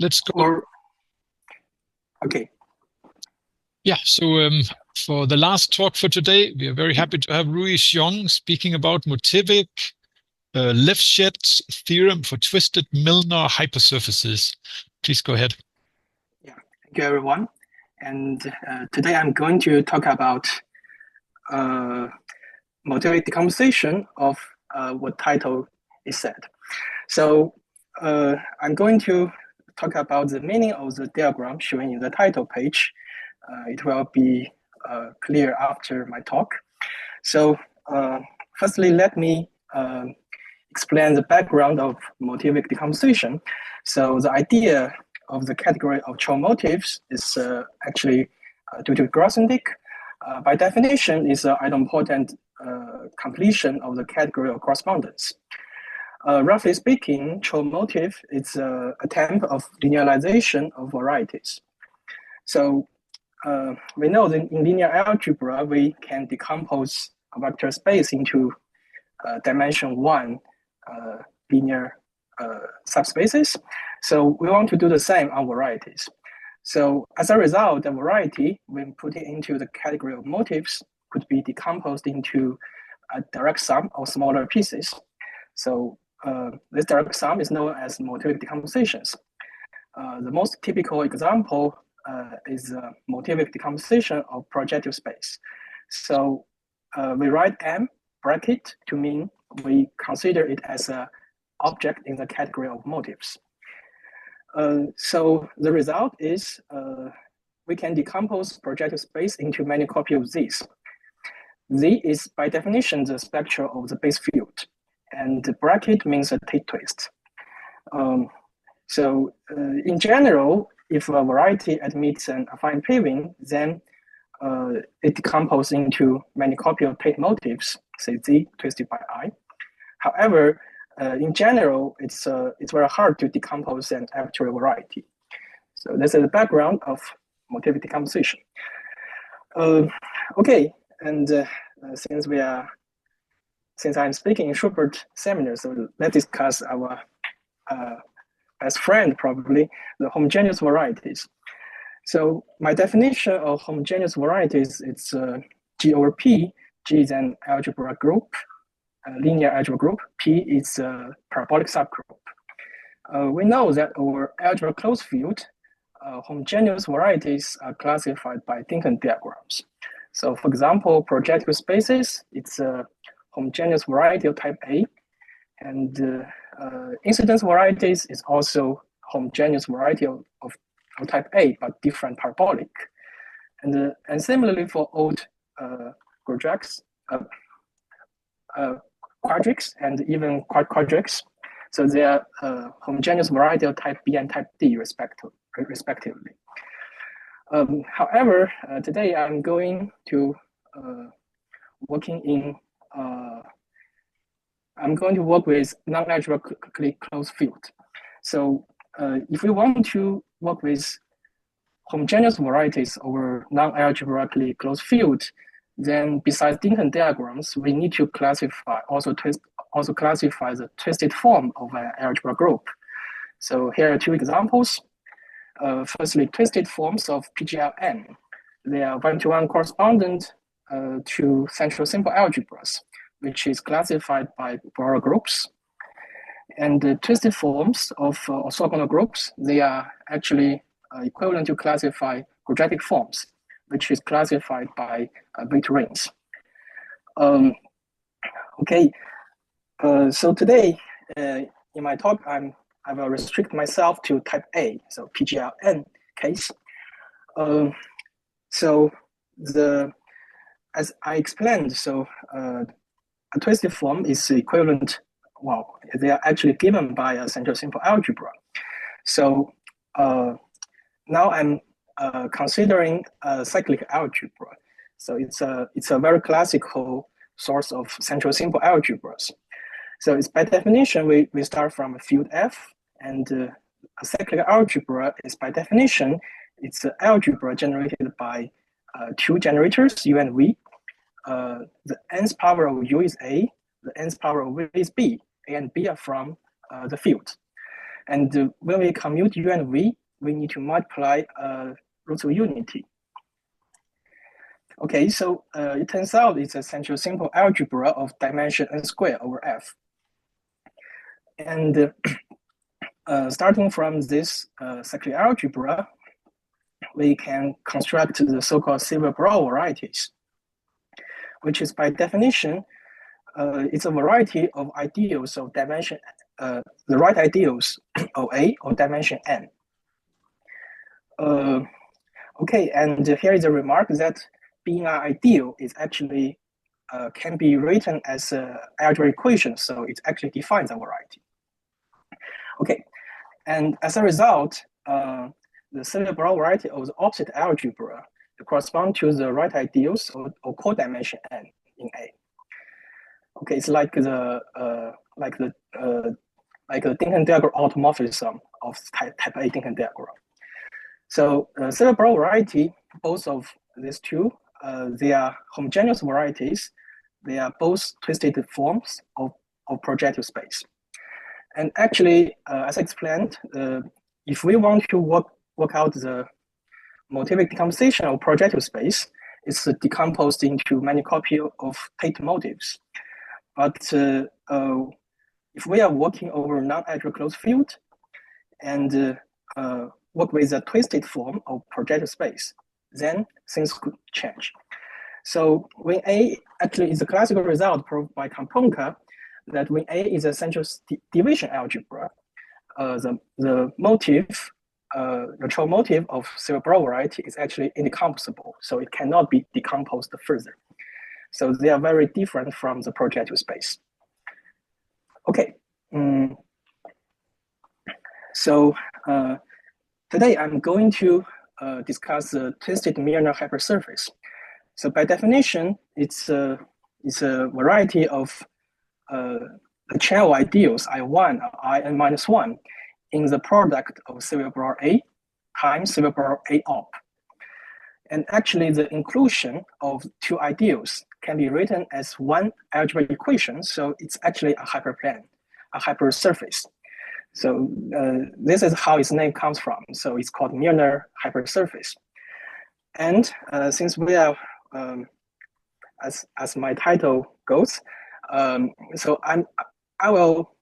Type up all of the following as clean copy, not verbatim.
let's go. Okay. Yeah, so for the last talk for today, we are very happy to have Rui Xiong speaking about Motivic Lefschetz Theorem for Twisted Milnor Hypersurfaces. Please go ahead. Yeah, thank you, everyone. And today I'm going to talk about Motivic decomposition of what title is said. So I'm going to talk about the meaning of the diagram shown in the title page. It will be clear after my talk. So firstly, let me explain the background of motivic decomposition. So the idea of the category of Chow motifs is actually due to Grothendieck. By definition, is an idempotent completion of the category of correspondence. Roughly speaking, Chow motif is an attempt of linearization of varieties. So we know that in linear algebra, we can decompose a vector space into dimension 1 linear subspaces. So we want to do the same on varieties. So as a result, the variety, when put it into the category of motifs, could be decomposed into a direct sum of smaller pieces. So this direct sum is known as motivic decompositions. The most typical example is motivic decomposition of projective space. So we write M bracket to mean we consider it as an object in the category of motifs. So the result is we can decompose projective space into many copies of Z's. Z is by definition the spectrum of the base field, and the bracket means a T-twist. So in general, if a variety admits an affine paving, then it decomposes into many copies of Tate motifs, say Z twisted by I. However, in general, it's very hard to decompose an actual variety. So this is the background of motivic decomposition. Okay, and since I'm speaking in Schubert seminar, so let's discuss our best friend, probably, the homogeneous varieties. So my definition of homogeneous varieties is G over P. G is an algebra group, a linear algebra group. P is a parabolic subgroup. We know that over algebra closed field, homogeneous varieties are classified by likened diagrams. So for example, projective spaces, it's a homogeneous variety of type A, and incidence varieties is also homogeneous variety of type A, but different parabolic. And similarly for old quadrics and even quadrics, so they are homogeneous variety of type B and type D respectively. However, today I'm going to I'm going to work with non-algebraically closed field. So if we want to work with homogeneous varieties over non-algebraically closed field, then besides likened diagrams, we need to also classify the twisted form of an algebra group. So here are two examples. Firstly, twisted forms of PGLN. They are one-to-one correspondent to central simple algebras, which is classified by Borel groups. And the twisted forms of orthogonal groups, they are actually equivalent to classify quadratic forms, which is classified by vector rings. Okay, so today in my talk, I will restrict myself to type A, so PGLN case. So as I explained, so a twisted form is equivalent. Well, they are actually given by a central simple algebra. So now I'm considering a cyclic algebra. So it's a very classical source of central simple algebras. So it's by definition, we start from a field F, and a cyclic algebra is by definition, it's an algebra generated by two generators, U and V. The nth power of U is A, the nth power of V is B. A and B are from the field. And when we commute U and V, we need to multiply roots of unity. Okay, so it turns out it's essentially simple algebra of dimension n squared over f. And starting from this cyclic algebra, we can construct the so-called Silver-Brouwer varieties, which is by definition, it's a variety of ideals of dimension, the right ideals of A of dimension n. Okay, and here is a remark that being an ideal is actually can be written as an algebraic equation, so it actually defines a variety. Okay, and as a result, the Silver-Brouwer variety of the opposite algebra correspond to the right ideals of codimension n in A. Okay, it's like the Dinkin diagram automorphism of type A Dinkin diagram. So Silver-Brouwer variety, both of these two, they are homogeneous varieties. They are both twisted forms of projective space. And actually, as I explained, if we want to work out the Motivic decomposition of projective space, it's decomposed into many copies of Tate motives. But if we are working over non-algebraic closed field and work with a twisted form of projective space, then things could change. So when A actually is a classical result proved by Kamponka, that when A is a central division algebra, the motive, the Chow motive of Silver-Brouwer variety is actually indecomposable, so it cannot be decomposed further. So they are very different from the projective space. Okay, so today I'm going to discuss the Twisted Milnor hypersurface. So by definition, it's a variety of the channel ideals I1 or In-1 in the product of Silver-Brouwer A times Silver-Brouwer A op. And actually the inclusion of two ideals can be written as one algebraic equation. So it's actually a hyperplane, a hypersurface. So this is how its name comes from. So it's called Milnor hypersurface. And since we are, as my title goes, so I will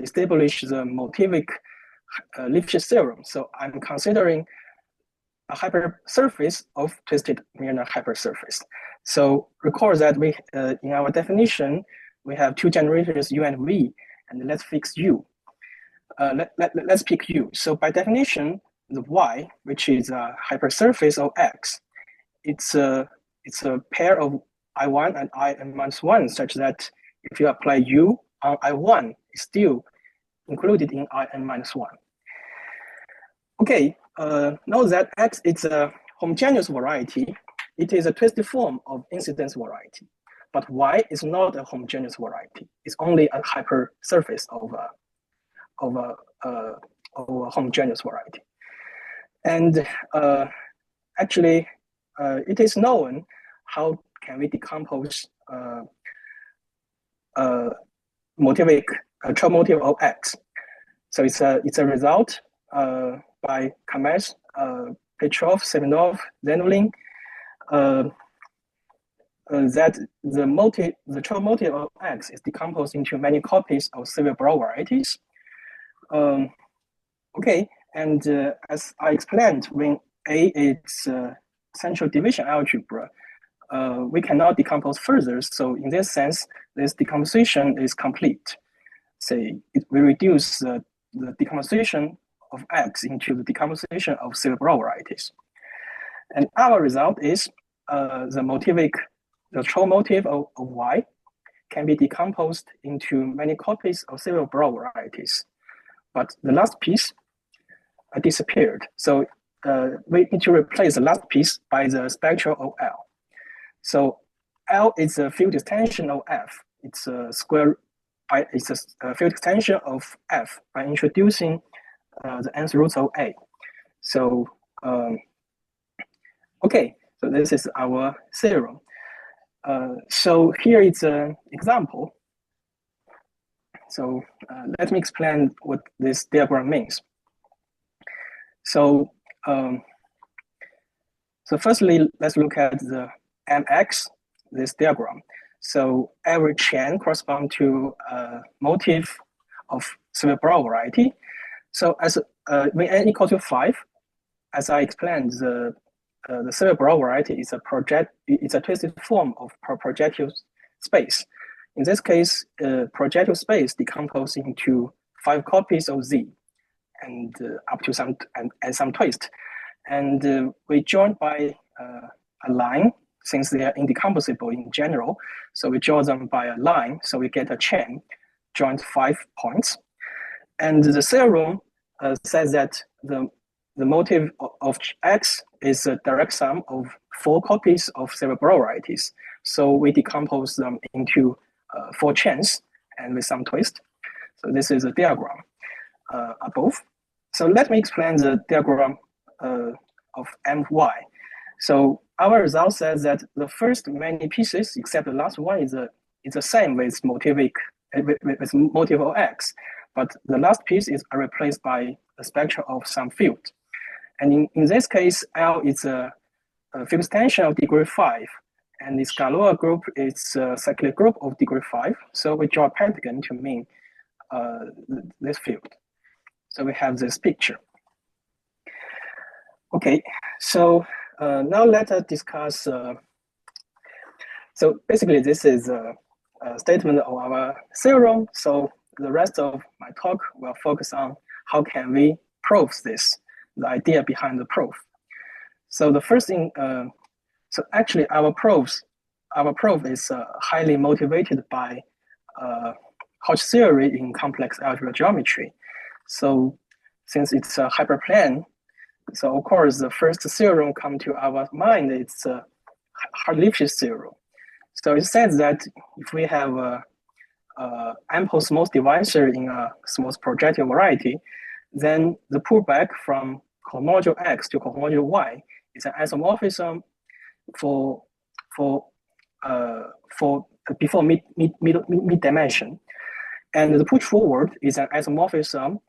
establish the Motivic Lefschetz Theorem. So I'm considering a hypersurface of twisted Milnor hypersurface. So recall that we in our definition we have two generators U and V, and let's fix U. Let's pick U. So by definition, the Y, which is a hypersurface of X, it's a pair of I1 and In-1, such that if you apply U on I1, it's still included in In-1. Okay, note that X is a homogeneous variety. It is a twisted form of incidence variety, but Y is not a homogeneous variety. It's only a hypersurface of a homogeneous variety. And actually, it is known how can we decompose Motivic Chow motive of X. So it's a result by Kames, Petrov, Semenov, Zainoulline, that the Chow motive of X is decomposed into many copies of Silver-Brouwer varieties. Okay, and as I explained, when A is central division algebra, we cannot decompose further. So in this sense, this decomposition is complete. Say we reduce the decomposition of X into the decomposition of Silver-Brouwer varieties. And our result is the Chow motive of Y can be decomposed into many copies of Silver-Brouwer varieties. But the last piece disappeared. So we need to replace the last piece by the spectral of L. So L is a field extension of F. It's a field extension of F by introducing the nth roots of A. So okay, so this is our theorem. So here is an example. So let me explain what this diagram means. So, so firstly, let's look at the MX, this diagram. So every chain corresponds to a motif of cerebral variety. So as when n equal to 5, as I explained, the cerebral variety is a twisted form of projective space. In this case, projective space decomposes into 5 copies of Z, and up to some twist, and we join by a line since they are indecomposable in general. So we draw them by a line, so we get a chain joined 5 points, and the theorem says that the motive of X is a direct sum of 4 copies of cerebral varieties. So we decompose them into 4 chains and with some twist. So this is a diagram above. So let me explain the diagram of MY. So our result says that the first many pieces, except the last one, is the same with motivic with motive of X, but the last piece is replaced by a spectrum of some field. And in this case, L is a field extension of degree 5, and this Galois group is a cyclic group of degree 5. So we draw a pentagon to mean this field. So we have this picture. Okay, so now let us discuss. So basically, this is a statement of our theorem. So the rest of my talk will focus on how can we prove this, the idea behind the proof. So the first thing, so actually our proof is highly motivated by Hodge theory in complex algebra geometry. So since it's a hyperplane, so of course the first theorem come to our mind, it's Hodge-Lefschetz theorem. So it says that if we have a ample smooth divisor in a smooth projective variety, then the pullback from cohomology X to cohomology Y is an isomorphism for before mid dimension, and the push forward is an isomorphism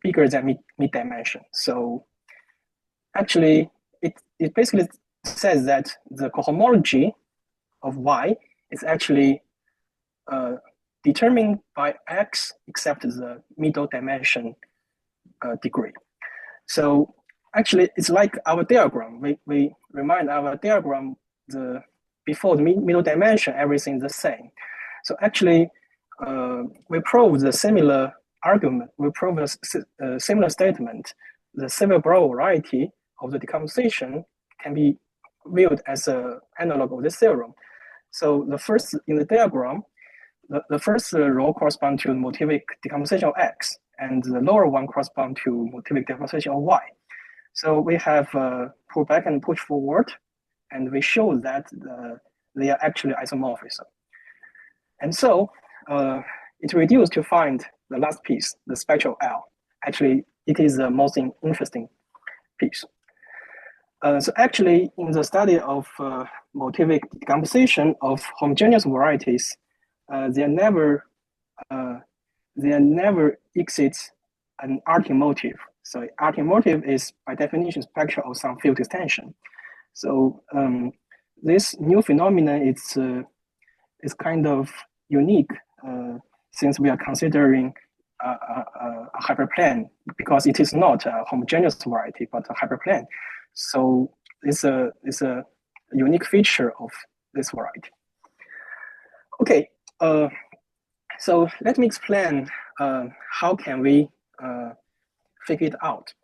bigger than mid dimension. So actually, it basically says that the cohomology of Y is actually determined by X except the middle dimension degree. So actually, it's like our diagram. We remind our diagram before the middle dimension, everything is the same. So actually, we prove the similar argument. We prove a similar statement. The cerebral variety of the decomposition can be viewed as an analog of this theorem. So the first in the diagram, the first row corresponds to motivic decomposition of X, and the lower one corresponds to motivic decomposition of Y. So we have pull back and push forward, and we show that they are actually isomorphism. And so it's reduced to find the last piece, the spectral L. Actually, it is the most interesting piece. So actually, in the study of motivic decomposition of homogeneous varieties, they never exit an arcing motive. So arcing motive is by definition spectrum of some field extension. So this new phenomenon is kind of unique since we are considering a hyperplane, because it is not a homogeneous variety but a hyperplane. So it's a unique feature of this variety. Okay, so let me explain how can we figure it out.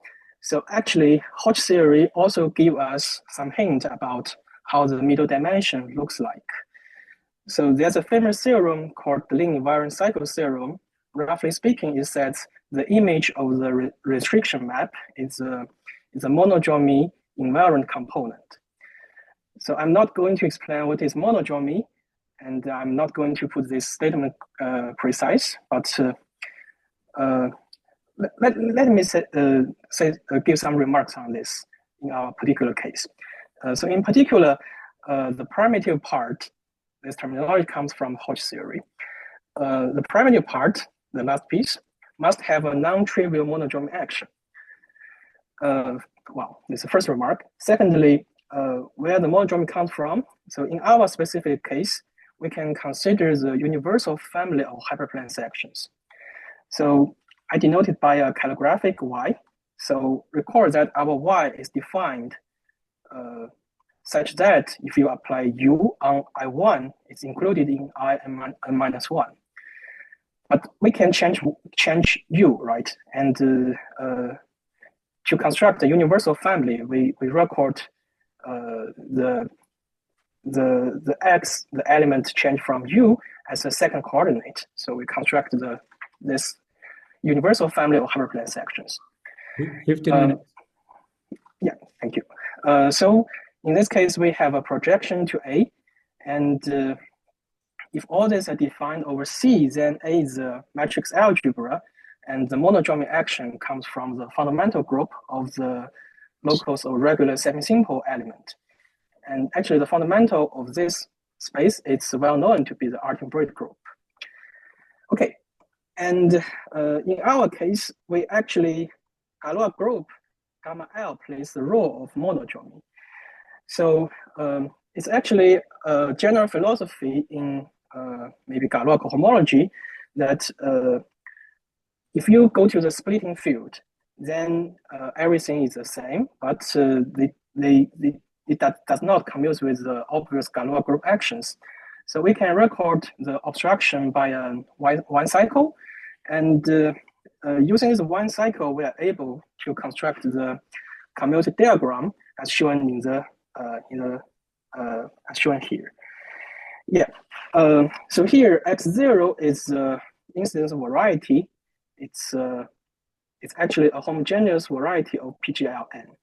So actually, Hodge theory also gives us some hint about how the middle dimension looks like. So there's a famous theorem called the linear invariant cycle theorem. Roughly speaking, it says the image of the restriction map is a monodromy invariant component. So I'm not going to explain what is monodromy, and I'm not going to put this statement precise, but let me give some remarks on this in our particular case. So in particular, the primitive part, this terminology comes from Hodge theory. the primitive part, the last piece, must have a non-trivial monodromy action. Well, this is the first remark. Secondly, where the monodromy comes from. So in our specific case, we can consider the universal family of hyperplane sections. So I denote it by a calligraphic Y. So recall that our Y is defined such that if you apply U on I1, it's included in I n minus 1. But we can change U, right? And to construct a universal family, we record the x, the element change from U as a second coordinate. So we construct this universal family of hyperplane sections. 15 minutes. Yeah, thank you. So in this case, we have a projection to A, and if all these are defined over C, then A is a matrix algebra, and the monodromy action comes from the fundamental group of the locals of regular semi-simple element. And actually, the fundamental of this space is well known to be the algebraic group. Okay, and in our case, we actually Galois group gamma L plays the role of monodromy. So it's actually a general philosophy in maybe Galois cohomology that if you go to the splitting field, then everything is the same, but it does not commute with the obvious Galois group actions. So we can record the obstruction by one cycle, and using this one cycle, we are able to construct the commuted diagram as shown in the as shown here. Yeah. So here x0 is the incidence variety. It's actually a homogeneous variety of PGLN.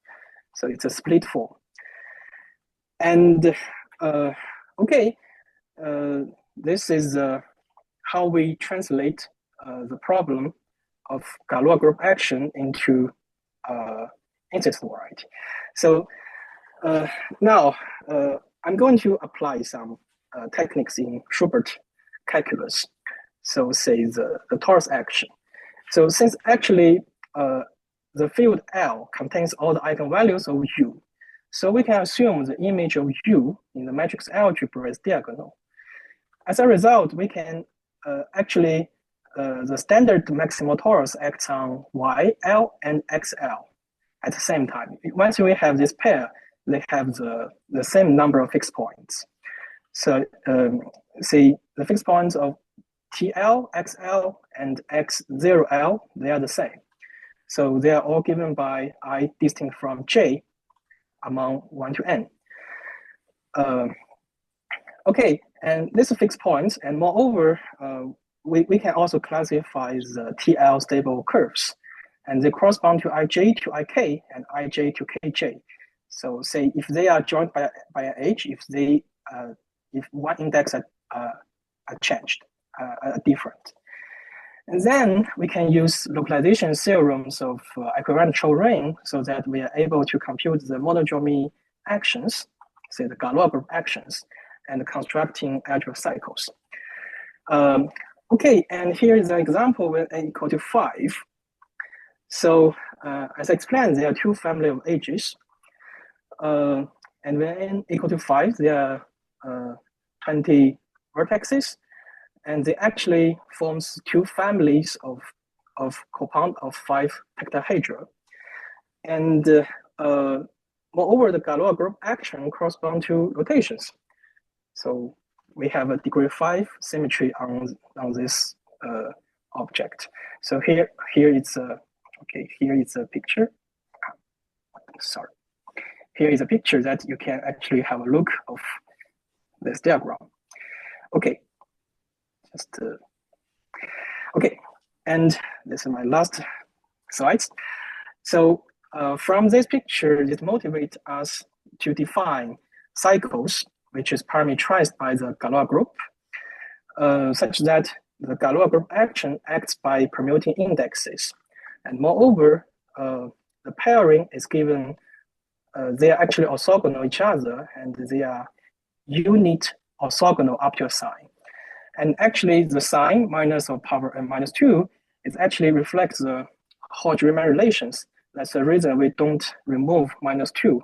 So it's a split form. And okay, this is how we translate the problem of Galois group action into incidence variety. So now I'm going to apply some techniques in Schubert calculus. So say the torus action. So since actually the field L contains all the eigenvalues of U, so we can assume the image of U in the matrix algebra is diagonal. As a result, we can actually, the standard maximal torus acts on Y, L, and XL at the same time. Once we have this pair, they have the same number of fixed points. So see the fixed points of TL, XL, and X0L, they are the same. So they are all given by I distinct from J among 1 to n. Okay, and these are fixed points, and moreover, we can also classify the TL stable curves, and they correspond to IJ to IK and IJ to KJ. So say if they are joined by an edge, if one index are changed, are different. And then we can use localization theorems of equivariant Chow ring so that we are able to compute the monodromy actions, say the Galois group actions, and constructing algebra cycles. Okay, and here is an example when n equal to 5. So as I explained, there are two family of edges. And when n equal to 5, there are 20 vertices, and they actually forms two families of compound of 5 tetrahedra. And moreover, the Galois group action correspond to rotations. So we have a degree 5 symmetry on this object. So here it's a here it's a picture. Sorry, here is a picture that you can actually have a look of this diagram. Okay, just okay, and this is my last slides. So from this picture, it motivates us to define cycles, which is parameterized by the Galois group, such that the Galois group action acts by permuting indexes. And moreover, the pairing is given, they are actually orthogonal each other, and they are unit orthogonal up to a sign. And actually, the sign minus of power n minus 2 is actually reflects the Hodge-Riemann relations. That's the reason we don't remove minus 2,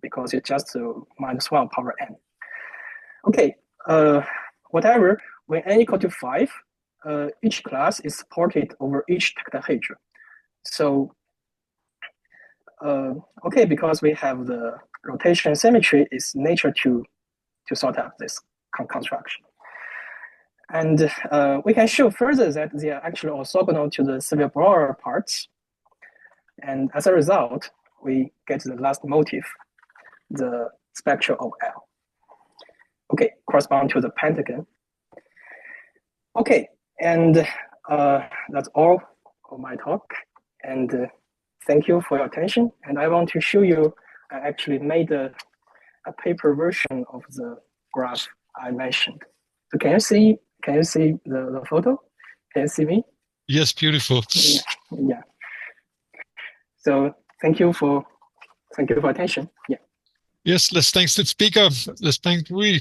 because it's just minus 1 power n. Okay, whatever, when n equal to 5, each class is supported over each tetrahedron. So, okay, because we have the rotation symmetry, it's nature to sort out this construction. And we can show further that they are actually orthogonal to the Seville-Brouwer parts. And as a result, we get the last motif, the spectrum of L. Okay, correspond to the pentagon. Okay, and that's all of my talk. And thank you for your attention. And I want to show you, I actually made a paper version of the graph I mentioned. So can you see the photo? Can you see me? Yes, beautiful. Yeah. So thank you for attention. Yeah. Yes, let's thank the speaker. Let's thank Rui.